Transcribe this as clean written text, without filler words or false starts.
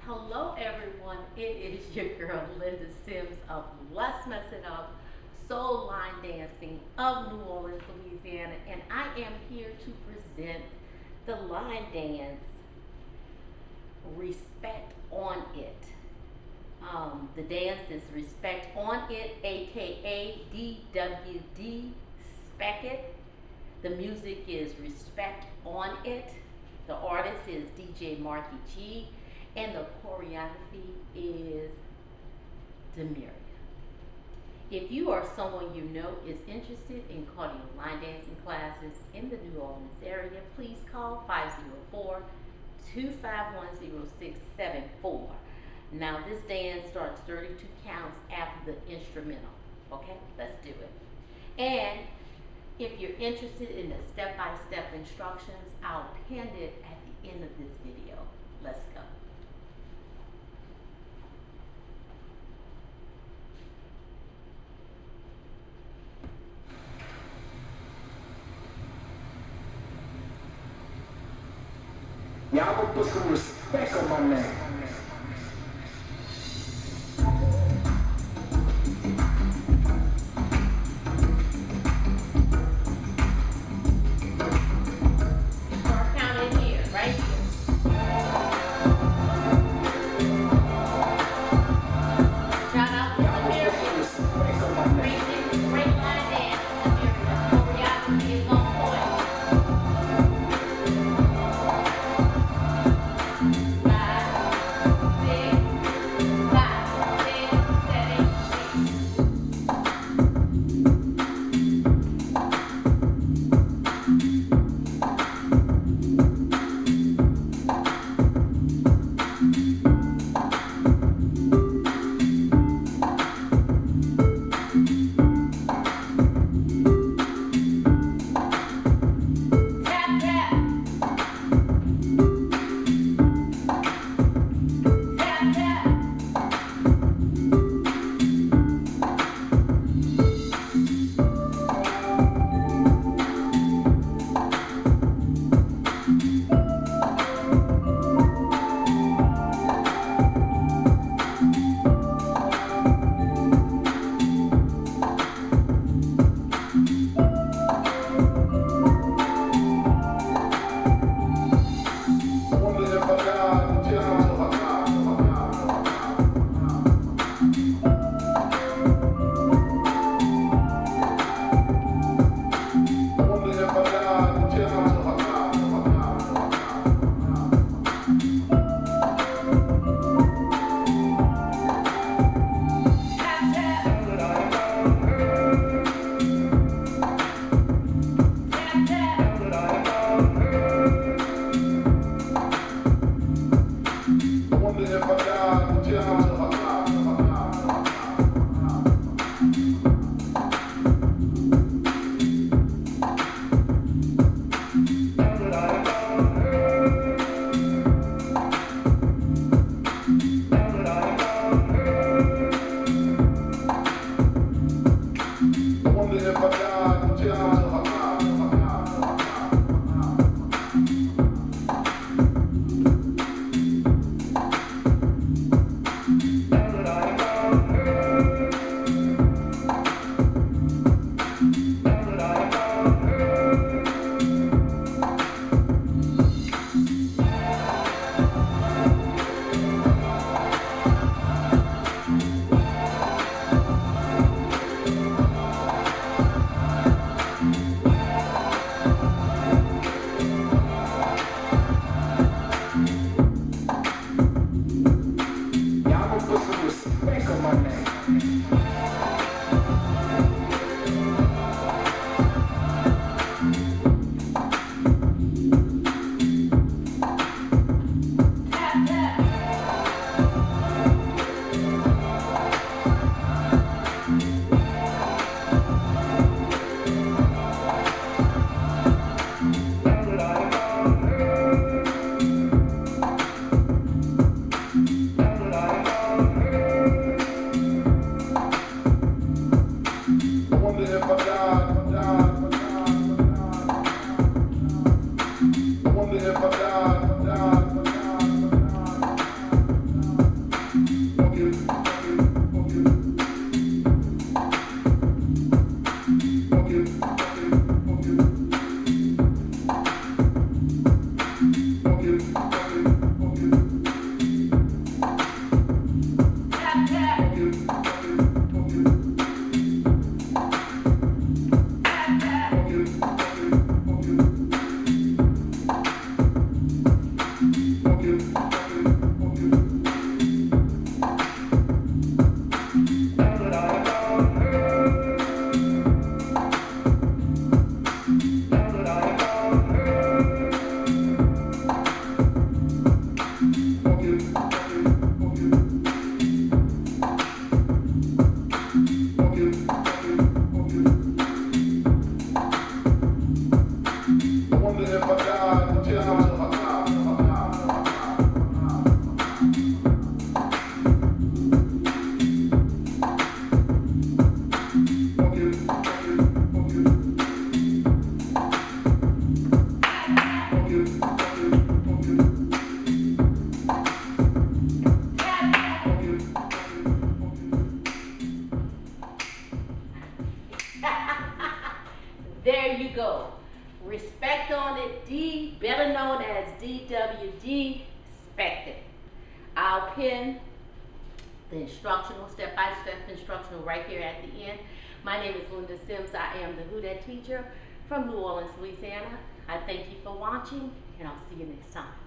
Hello everyone, it is your girl Linda Sims of Let's Mess It Up Soul Line Dancing of New Orleans, Louisiana, and I am here to present the line dance Respect on It. The dance is Respect on It, aka DWD Spek It. The music is Respect on It. The artist is DJ Markey G. And the choreography is Demeria. If you or someone you know is interested in cardio line dancing classes in the New Orleans area, please call 504-251-0674. Now this dance starts 32 counts after the instrumental. Okay, let's do it. And if you're interested in the step-by-step instructions, I'll pin it at the end of this video. Let's go. Y'all gonna put some respect on my name. Start counting here, right here. Shout out to Demeria. Great line dance, Demeria. Choreography is on point. 'Cause There you go. Respect on it, D, better known as DWD, Spek. I'll pin the instructional, step-by-step instructional right here at the end. My name is Linda Sims. I am the Who Dat teacher from New Orleans, Louisiana. I thank you for watching, and I'll see you next time.